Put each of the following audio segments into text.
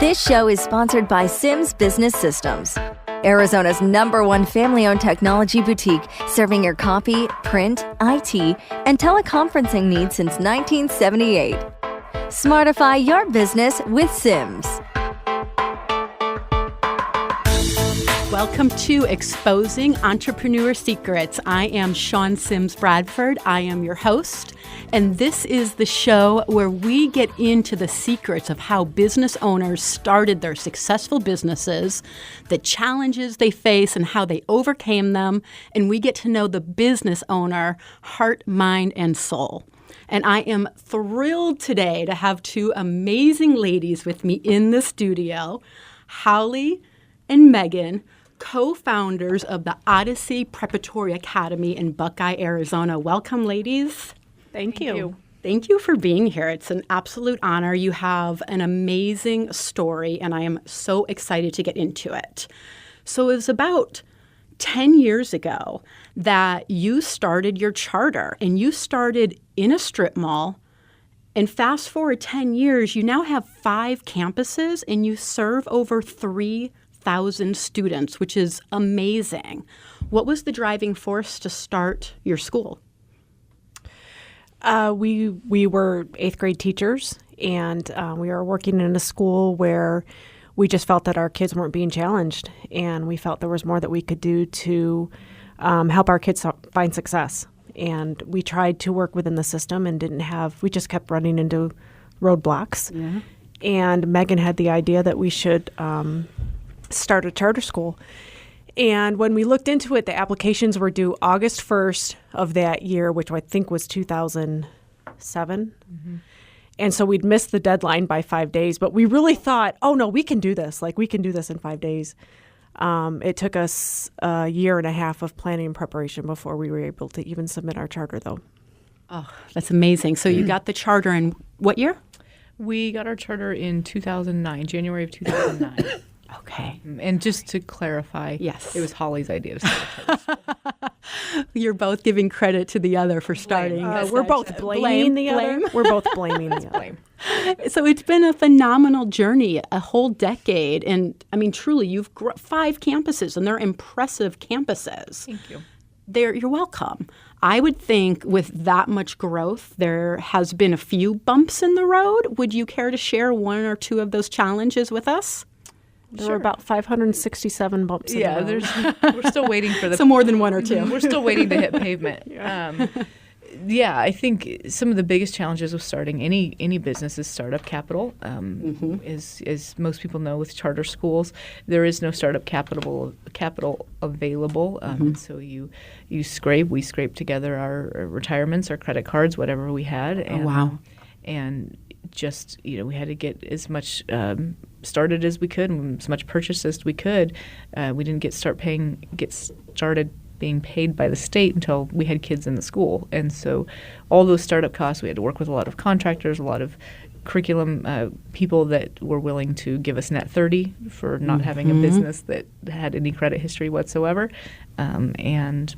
This show is sponsored by Sims Business Systems, Arizona's #1 family-owned technology boutique, serving your copy, print, IT, and teleconferencing needs since 1978. Smartify your business with Sims. Welcome to Exposing Entrepreneur Secrets. I am Shawn Sims Bradford. I am your host, and this is the show where we get into the secrets of how business owners started their successful businesses, the challenges they face, and how they overcame them, and we get to know the business owner, heart, mind, and soul. And I am thrilled today to have two amazing ladies with me in the studio, Holly and Megan, co-founders of the Odyssey Preparatory Academy in Buckeye, Arizona. Welcome, ladies. Thank you. Thank you for being here. It's an absolute honor. You have an amazing story, and I am so excited to get into it. So it was about 10 years ago that you started your charter, and you started in a strip mall. And fast forward 10 years, you now have 5 campuses, and you serve over 3,000 students, which is amazing. What was the driving force to start your school? We were 8th grade teachers, and we were working in a school where we just felt that our kids weren't being challenged, and we felt there was more that we could do to help our kids find success. And we tried to work within the system and we just kept running into roadblocks. Yeah. And Megan had the idea that we should start a charter school. And when we looked into it, the applications were due August 1st of that year, which I think was 2007. Mm-hmm. And so we'd missed the deadline by 5 days, but we really thought, oh no, we can do this. Like, we can do this in 5 days. It took us a year and a half of planning and preparation before we were able to even submit our charter, though. Oh, that's amazing. So you got the charter in what year? We got our charter in 2009, January of 2009. Okay. And just to clarify, yes, it was Holly's idea to start a charter school. You're both giving credit to the other for starting. We're both blaming the other. We're both blaming the other. So it's been a phenomenal journey, a whole decade. And I mean, truly, you've 5 campuses, and they're impressive campuses. Thank you. You're welcome. I would think with that much growth, there has been a few bumps in the road. Would you care to share 1 or 2 of those challenges with us? There were about 567 bumps in the road. We're still waiting for So more than 1 or 2. We're still waiting to hit pavement. I think some of the biggest challenges with starting any business is startup capital. As most people know, with charter schools, there is no startup capital available. So we scrape together our retirements, our credit cards, whatever we had. And, wow. And just, we had to get as much started as we could, and as much purchased as we could. We didn't get started being paid by the state until we had kids in the school. And so all those startup costs, we had to work with a lot of contractors, a lot of curriculum people that were willing to give us net 30 for not having a business that had any credit history whatsoever. And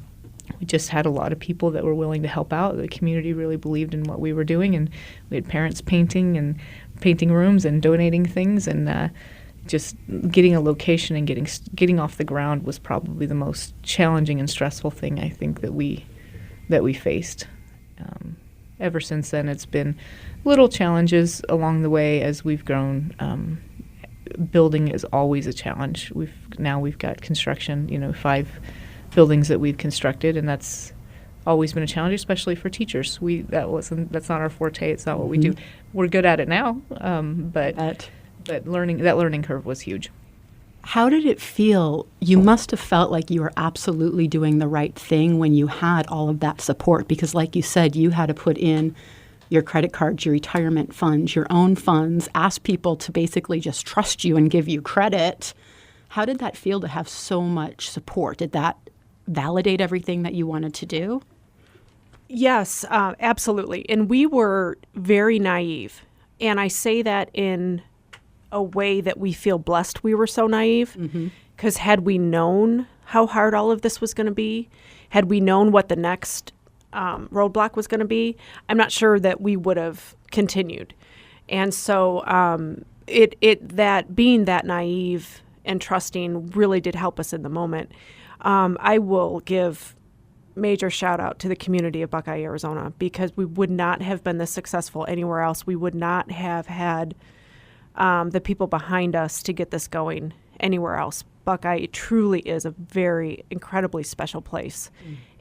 we just had a lot of people that were willing to help out. The community really believed in what we were doing, and we had parents painting rooms and donating things, and just getting a location and getting off the ground was probably the most challenging and stressful thing I think that we faced. Ever since then, it's been little challenges along the way as we've grown. Building is always a challenge. We've got construction, 5 buildings that we've constructed, and that's always been a challenge, especially for teachers. That's not our forte. It's not what we do. We're good at it now, but learning curve was huge. How did it feel? You must have felt like you were absolutely doing the right thing when you had all of that support, because like you said, you had to put in your credit cards, your retirement funds, your own funds, ask people to basically just trust you and give you credit. How did that feel to have so much support? Did that validate everything that you wanted to do? Yes, absolutely. And we were very naive. And I say that in a way that we feel blessed we were so naive. Because had we known how hard all of this was going to be, had we known what the next roadblock was going to be, I'm not sure that we would have continued. And so that being that naive and trusting really did help us in the moment. I will give major shout out to the community of Buckeye, Arizona, because we would not have been this successful anywhere else. We would not have had the people behind us to get this going anywhere else. Buckeye truly is a very incredibly special place.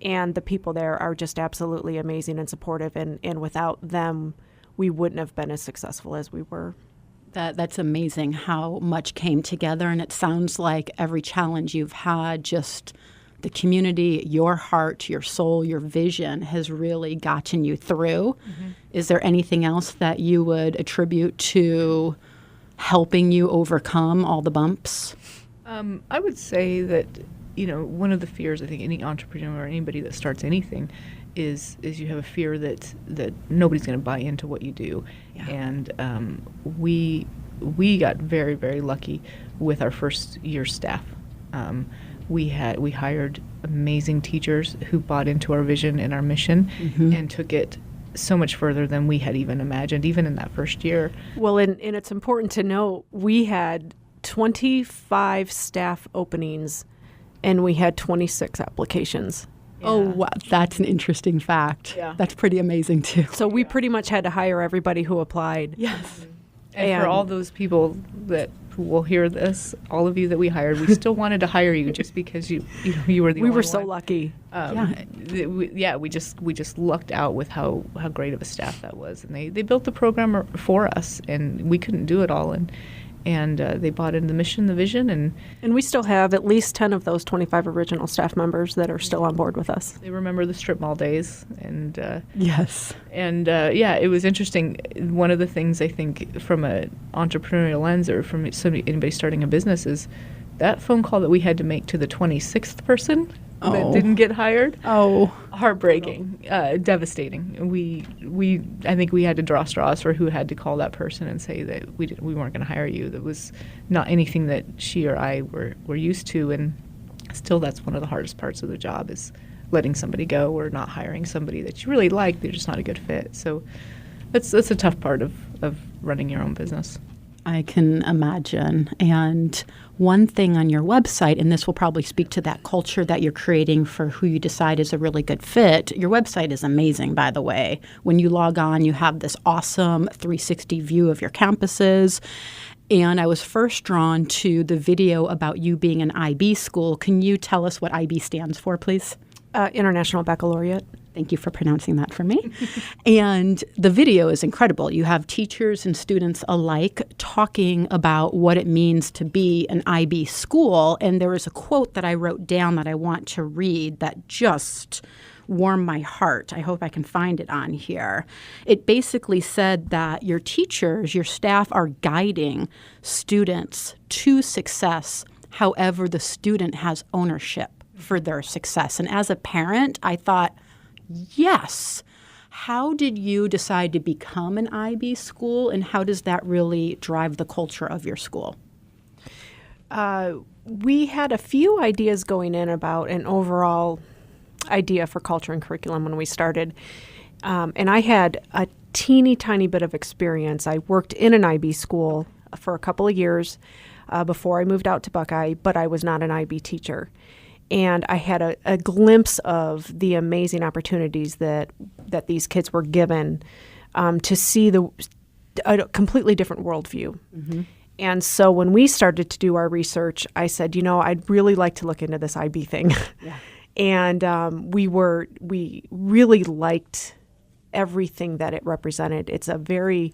And the people there are just absolutely amazing and supportive. And without them, we wouldn't have been as successful as we were. That's amazing how much came together. And it sounds like every challenge you've had, just the community, your heart, your soul, your vision has really gotten you through. Is there anything else that you would attribute to helping you overcome all the bumps? I would say that, one of the fears I think any entrepreneur or anybody that starts anything is you have a fear that nobody's going to buy into what you do. Yeah. And we got very, very lucky with our first year staff. We hired amazing teachers who bought into our vision and our mission and took it so much further than we had even imagined, even in that first year. Well, and it's important to note, we had 25 staff openings and we had 26 applications. Yeah. Oh, wow. That's an interesting fact. Yeah. That's pretty amazing, too. So we pretty much had to hire everybody who applied. Yes. And for all those people who will hear this, all of you that we hired, we still wanted to hire you just because you were the only one. We were so lucky. We just lucked out with how great of a staff that was, and they built the program for us, and we couldn't do it all, and they bought into the mission, the vision, and we still have at least 10 of those 25 original staff members that are still on board with us. They remember the strip mall days, and yes, and it was interesting. One of the things I think from an entrepreneurial lens, or from anybody starting a business, is that phone call that we had to make to the 26th person that didn't get hired. Heartbreaking, devastating. I think we had to draw straws for who had to call that person and say that we weren't going to hire you. That was not anything that she or I were used to, and still that's one of the hardest parts of the job, is letting somebody go or not hiring somebody that you really like. They're just not a good fit. So that's a tough part of running your own business. I can imagine. And one thing on your website, and this will probably speak to that culture that you're creating for who you decide is a really good fit. Your website is amazing, by the way. When you log on, you have this awesome 360 view of your campuses. And I was first drawn to the video about you being an IB school. Can you tell us what IB stands for, please? International Baccalaureate. Thank you for pronouncing that for me. And the video is incredible. You have teachers and students alike talking about what it means to be an IB school. And there is a quote that I wrote down that I want to read that just warmed my heart. I hope I can find it on here. It basically said that your teachers, your staff, are guiding students to success. However, the student has ownership for their success. And as a parent, I thought, yes. How did you decide to become an IB school, and how does that really drive the culture of your school? We had a few ideas going in about an overall idea for culture and curriculum when we started. And I had a teeny tiny bit of experience. I worked in an IB school for a couple of years before I moved out to Buckeye, but I was not an IB teacher. And I had a glimpse of the amazing opportunities that these kids were given to see a completely different worldview. Mm-hmm. And so when we started to do our research, I said, I'd really like to look into this IB thing. Yeah. And we really liked everything that it represented. It's a very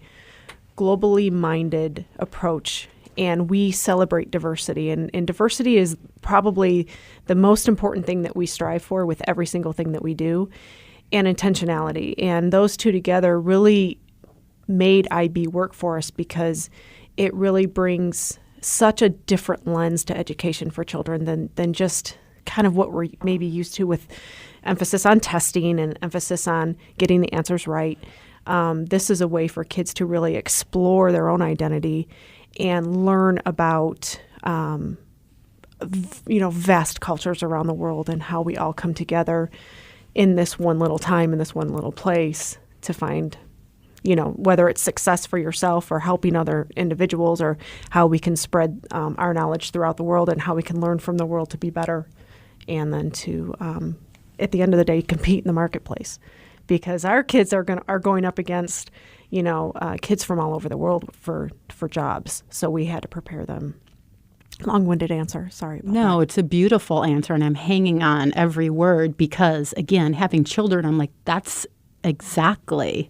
globally minded approach. And we celebrate diversity. And diversity is probably the most important thing that we strive for with every single thing that we do, and intentionality. And those two together really made IB work for us, because it really brings such a different lens to education for children than just kind of what we're maybe used to, with emphasis on testing and emphasis on getting the answers right. This is a way for kids to really explore their own identity and learn about, vast cultures around the world, and how we all come together in this one little time, in this one little place, to find whether it's success for yourself or helping other individuals, or how we can spread our knowledge throughout the world and how we can learn from the world to be better. And then to, at the end of the day, compete in the marketplace, because our kids are going up against, kids from all over the world for jobs. So we had to prepare them. Long-winded answer. Sorry about that. No, it's a beautiful answer, and I'm hanging on every word because, again, having children, I'm like, that's exactly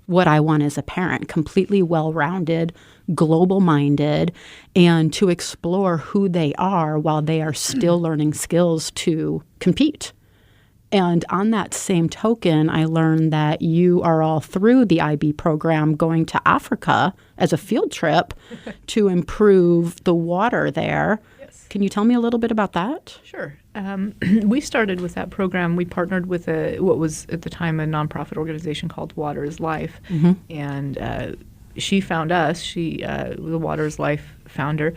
what I want as a parent, completely well-rounded, global-minded, and to explore who they are while they are still learning skills to compete. And on that same token, I learned that you are all through the IB program going to Africa as a field trip to improve the water there. Yes. Can you tell me a little bit about that? Sure. We started with that program. We partnered with what was at the time a nonprofit organization called Water is Life. Mm-hmm. And she found us. She, the Water is Life founder,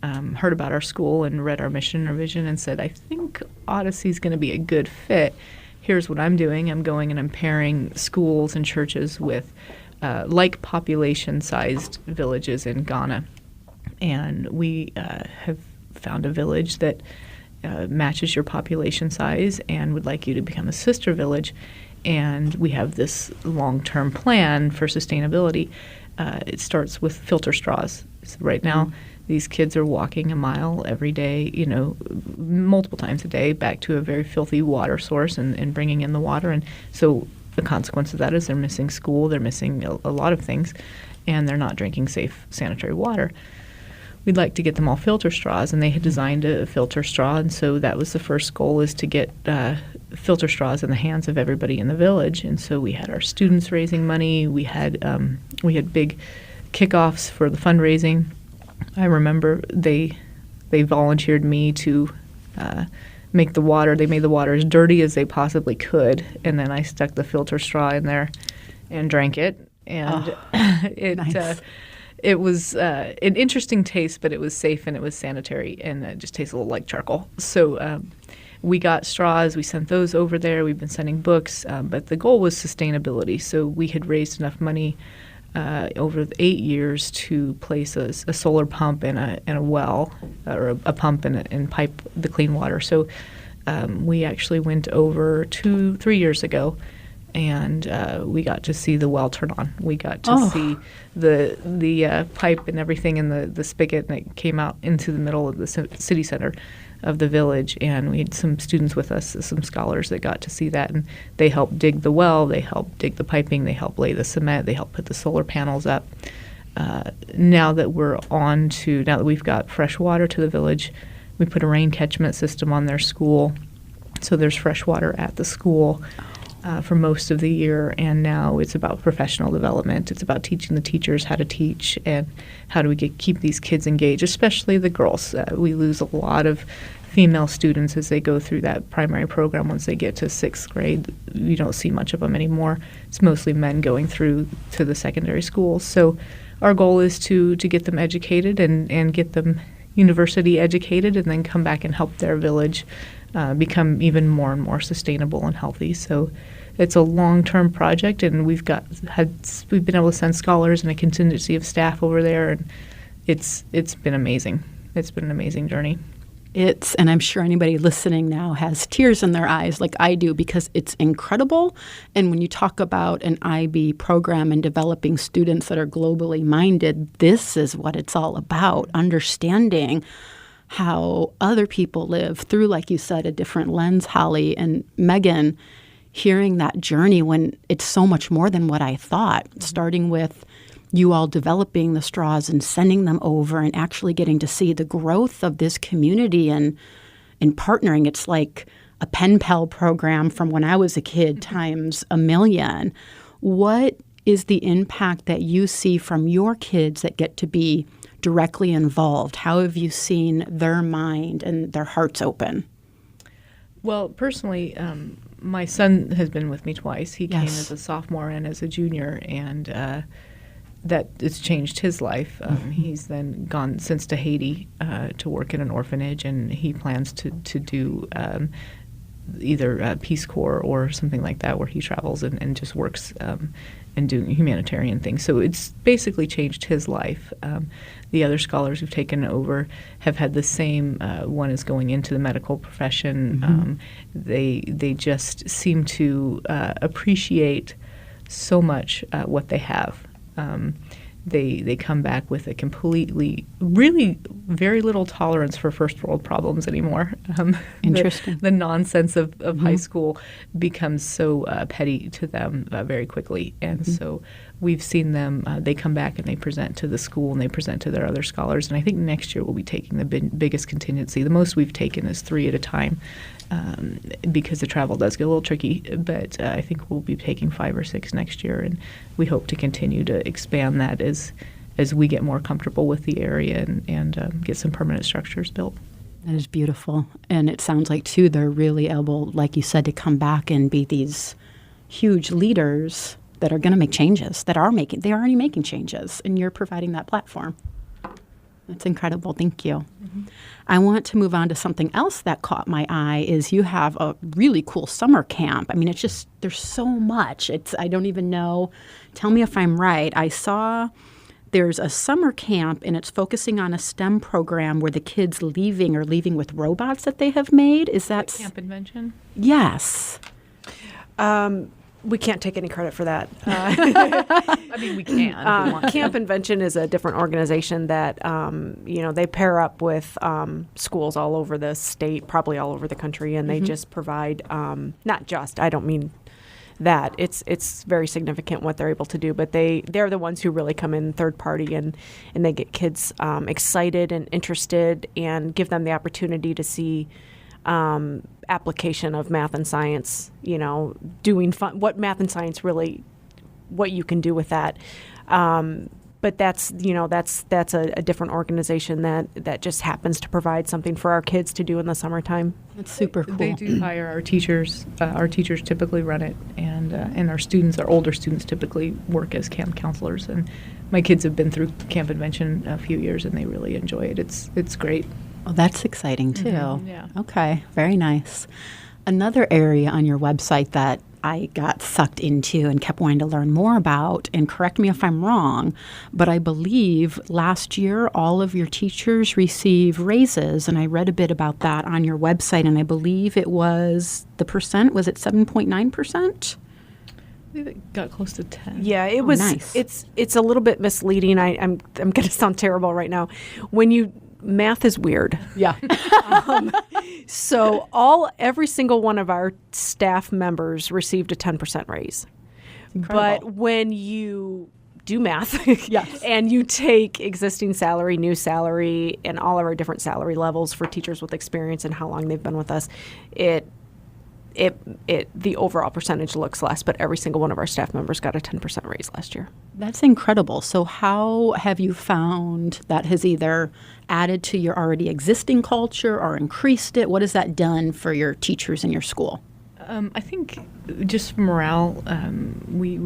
heard about our school and read our mission and our vision and said, I think Odyssey is going to be a good fit. Here's what I'm doing. I'm going and I'm pairing schools and churches with like population-sized villages in Ghana. And we have found a village that matches your population size and would like you to become a sister village. And we have this long-term plan for sustainability. It starts with filter straws. So right now, these kids are walking a mile every day, multiple times a day, back to a very filthy water source and bringing in the water. And so the consequence of that is they're missing school, they're missing a lot of things, and they're not drinking safe sanitary water. We'd like to get them all filter straws, and they had designed a filter straw, and so that was the first goal, is to get filter straws in the hands of everybody in the village. And so we had our students raising money. We had big kickoffs for the fundraising. I remember they volunteered me to make the water. They made the water as dirty as they possibly could, and then I stuck the filter straw in there and drank it. And Nice. It was an interesting taste, but it was safe and it was sanitary, and it just tastes a little like charcoal. So we got straws. We sent those over there. We've been sending books, but the goal was sustainability. So we had raised enough money over the 8 years to place a solar pump in a well, or a pump and pipe the clean water. So we actually went over 2-3 years ago, and we got to see the well turn on. We got to see the pipe and everything in the spigot, and it came out into the middle of the city center of the village. And we had some students with us, some scholars that got to see that, and they helped dig the well, they helped dig the piping, they helped lay the cement, they helped put the solar panels up. Now that we've got fresh water to the village, we put a rain catchment system on their school, so there's fresh water at the school for most of the year. And now it's about professional development. It's about teaching the teachers how to teach, and how do we keep these kids engaged, especially the girls. We lose a lot of female students as they go through that primary program. Once they get to 6th grade, you don't see much of them anymore. It's mostly men going through to the secondary schools. So our goal is to get them educated and get them university educated, and then come back and help their village become even more and more sustainable and healthy. So it's a long-term project, and we've been able to send scholars and a contingency of staff over there, and it's been amazing. It's been an amazing journey. And I'm sure anybody listening now has tears in their eyes like I do, because it's incredible. And when you talk about an IB program and developing students that are globally minded, this is what it's all about, understanding how other people live through, like you said, a different lens, Holly and Megan, hearing that journey when it's so much more than what I thought, starting with you all developing the straws and sending them over and actually getting to see the growth of this community and partnering. It's like a pen pal program from when I was a kid times a million. What is the impact that you see from your kids that get to be directly involved? How have you seen their mind and their hearts open? Well, personally, my son has been with me twice. He came as a sophomore and as a junior, and that it's changed his life. He's then gone since to Haiti to work in an orphanage, and he plans to do either Peace Corps or something like that, where he travels and just works and doing humanitarian things. So it's basically changed his life. The other scholars who've taken over have had the same. One is going into the medical profession. They just seem to appreciate so much what they have. They come back with a completely, really very little tolerance for first world problems anymore. Interesting. The nonsense of high school becomes so petty to them very quickly. And so we've seen them, they come back and they present to the school and they present to their other scholars. And I think next year we'll be taking the biggest contingency. The most we've taken is 3 at a time. Because the travel does get a little tricky, but I think we'll be taking 5 or 6 next year, and we hope to continue to expand that as we get more comfortable with the area and get some permanent structures built. That is beautiful. And it sounds like, too, they're really able, like you said, to come back and be these huge leaders that are going to make changes, they're already making changes, and you're providing that platform. That's incredible. Thank you. I want to move on to something else that caught my eye is you have a really cool summer camp. I mean, it's just, there's so much. I don't even know. Tell me if I'm right. I saw there's a summer camp and it's focusing on a STEM program where the kids leaving with robots that they have made. Is that Camp Invention? Yes. We can't take any credit for that. I mean, we can. If we want to. Camp Invention is a different organization that, they pair up with schools all over the state, probably all over the country, and they just provide, not just, I don't mean that. It's very significant what they're able to do, but they're the ones who really come in third party and they get kids excited and interested and give them the opportunity to see application of math and science, doing fun, what math and science really, what you can do with that. But that's a different organization that just happens to provide something for our kids to do in the summertime. That's super cool. They do hire our teachers. Our teachers typically run it, and our older students typically work as camp counselors. And my kids have been through Camp Invention a few years, and they really enjoy it. It's great. Oh, that's exciting, too. Yeah. Okay, very nice. Another area on your website that I got sucked into and kept wanting to learn more about, and correct me if I'm wrong, but I believe last year all of your teachers receive raises, and I read a bit about that on your website, and I believe it was the percent, was it 7.9%? I believe it got close to 10. Yeah, it was. Nice. It's a little bit misleading. I'm going to sound terrible right now. Math is weird. Yeah. So every single one of our staff members received a 10% raise. Incredible. But when you do math Yes. and you take existing salary, new salary, and all of our different salary levels for teachers with experience and how long they've been with us, the overall percentage looks less, but every single one of our staff members got a 10% raise last year. That's incredible. So how have you found that has either added to your already existing culture or increased it? What has that done for your teachers in your school? I think just morale, we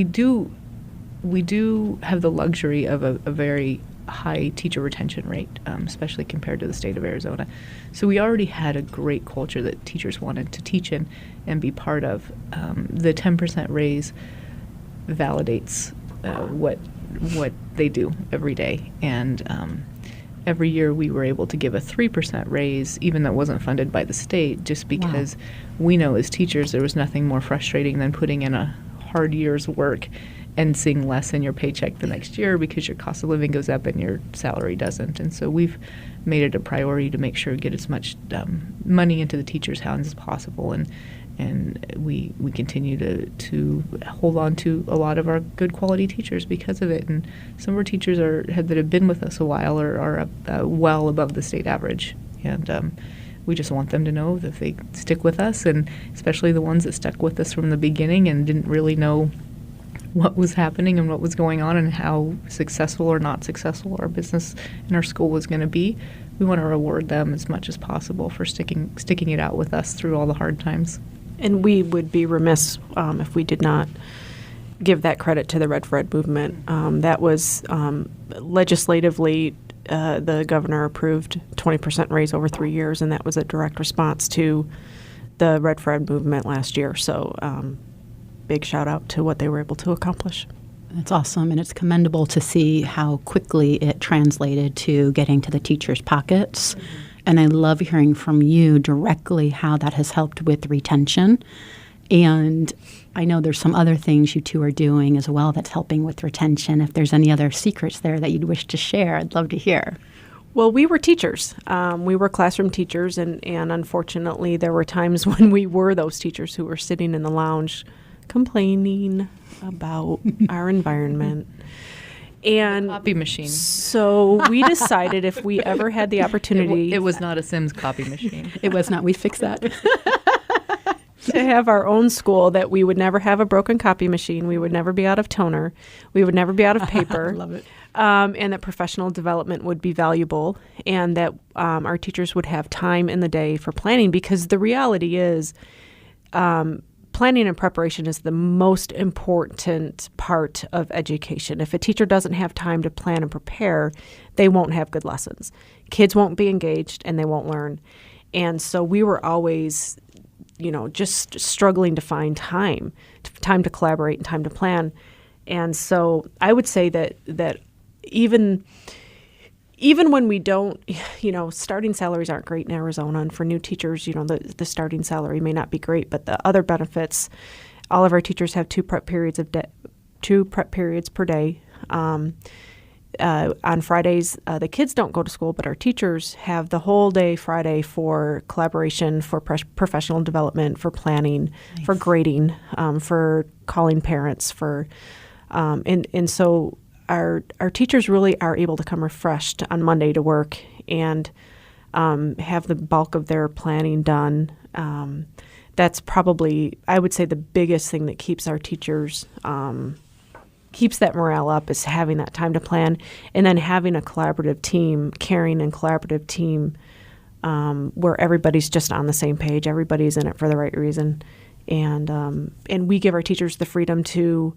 do have the luxury of a very high teacher retention rate, especially compared to the state of Arizona. So we already had a great culture that teachers wanted to teach in and be part of. The 10% raise validates what they do every day. And every year we were able to give a 3% raise, even though it wasn't funded by the state, just because we know as teachers there was nothing more frustrating than putting in a hard year's work and seeing less in your paycheck the next year because your cost of living goes up and your salary doesn't. And so we've made it a priority to make sure we get as much money into the teachers' hands as possible. And we continue to hold on to a lot of our good quality teachers because of it. And some of our teachers that have been with us a while are well above the state average. And we just want them to know that if they stick with us, and especially the ones that stuck with us from the beginning and didn't really know what was happening and what was going on and how successful or not successful our business and our school was going to be, we want to reward them as much as possible for sticking it out with us through all the hard times. And we would be remiss if we did not give that credit to the Red for Ed movement. That was legislatively, the governor approved 20% raise over 3 years, and that was a direct response to the Red Fred movement last year. So big shout out to what they were able to accomplish. That's awesome, and it's commendable to see how quickly it translated to getting to the teachers' pockets. Mm-hmm. And I love hearing from you directly how that has helped with retention. And I know there's some other things you two are doing as well that's helping with retention. If there's any other secrets there that you'd wish to share, I'd love to hear. Well, we were teachers. We were classroom teachers, and unfortunately there were times when we were those teachers who were sitting in the lounge complaining about our environment. And copy machine. So we decided if we ever had the opportunity... It was not a Sims copy machine. It was not. We fixed that. To have our own school, that we would never have a broken copy machine. We would never be out of toner. We would never be out of paper. I love it. And that professional development would be valuable, and that our teachers would have time in the day for planning, because the reality is planning and preparation is the most important part of education. If a teacher doesn't have time to plan and prepare, they won't have good lessons. Kids won't be engaged and they won't learn. And so we were always, just struggling to find time to collaborate and time to plan. And so I would say that even when we don't, starting salaries aren't great in Arizona, and for new teachers, the starting salary may not be great, but the other benefits, all of our teachers have two prep periods per day. On Fridays, the kids don't go to school, but our teachers have the whole day Friday for collaboration, for professional development, for planning, nice. For grading, for calling parents, and so our teachers really are able to come refreshed on Monday to work and have the bulk of their planning done. That's probably, I would say, the biggest thing that keeps our teachers keeps that morale up, is having that time to plan, and then having a collaborative team, caring and collaborative team, where everybody's just on the same page, everybody's in it for the right reason, and we give our teachers the freedom to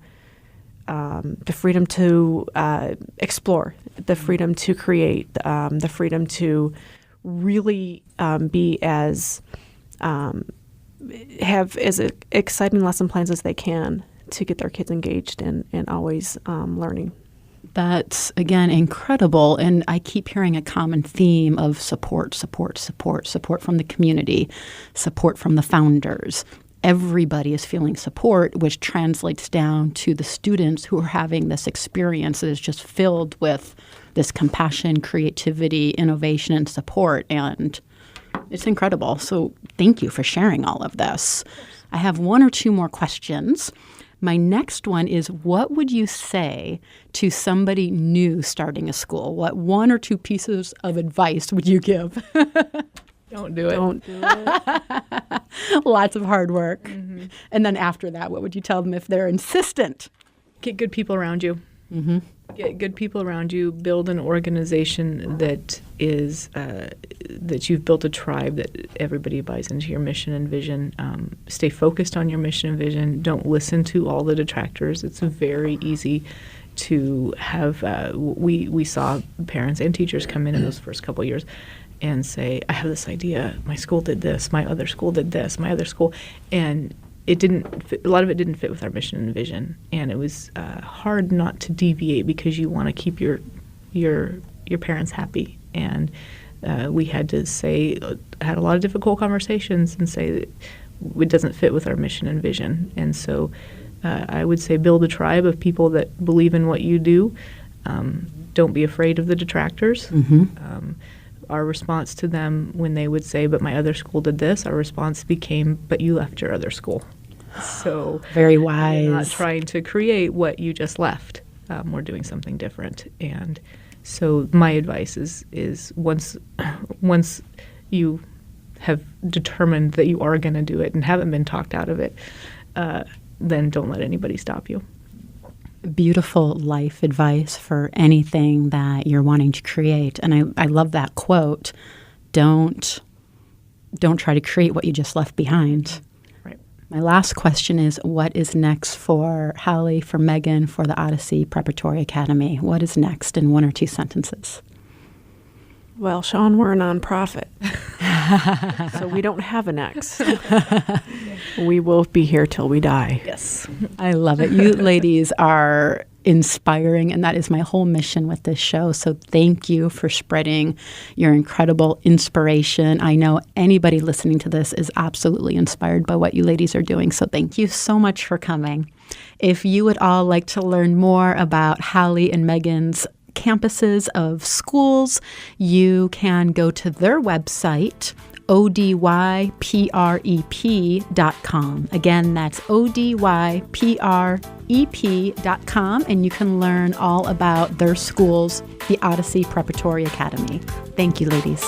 explore, the freedom to create, the freedom to really be have as exciting lesson plans as they can, to get their kids engaged and always learning. That's, again, incredible. And I keep hearing a common theme of support from the community, support from the founders. Everybody is feeling support, which translates down to the students who are having this experience that is just filled with this compassion, creativity, innovation, and support. And it's incredible. So thank you for sharing all of this. I have one or two more questions. My next one is, what would you say to somebody new starting a school? What one or two pieces of advice would you give? Don't do it. Don't do it. Lots of hard work. Mm-hmm. And then after that, what would you tell them if they're insistent? Get good people around you. Mm-hmm. Get good people around you. Build an organization that is that you've built a tribe that everybody buys into your mission and vision. Stay focused on your mission and vision. Don't listen to all the detractors. It's very easy to have. We saw parents and teachers come in those first couple of years and say, "I have this idea. My school did this. My other school did this. My other school," and it didn't fit, a lot of it didn't fit with our mission and vision, and it was hard not to deviate, because you want to keep your parents happy. And we had to had a lot of difficult conversations and say that it doesn't fit with our mission and vision. And so I would say build a tribe of people that believe in what you do. Don't be afraid of the detractors. Mm-hmm. Our response to them when they would say, "But my other school did this," our response became, "But you left your other school." So very wise. We're not trying to create what you just left. We're doing something different. And so my advice is once you have determined that you are going to do it and haven't been talked out of it, then don't let anybody stop you. Beautiful life advice for anything that you're wanting to create. And I love that quote. Don't try to create what you just left behind. Right. My last question is, what is next for Hallie, for Megan, for the Odyssey Preparatory Academy? What is next in one or two sentences? Well, Sean, we're a nonprofit. So we don't have an ex. We will be here till we die. Yes. I love it. You ladies are inspiring, and that is my whole mission with this show. So thank you for spreading your incredible inspiration. I know anybody listening to this is absolutely inspired by what you ladies are doing. So thank you so much for coming. If you would all like to learn more about Hallie and Megan's campuses of schools, you can go to their website, odyprep.com. Again, that's odyprep.com, and you can learn all about their schools, the Odyssey Preparatory Academy. Thank you, ladies.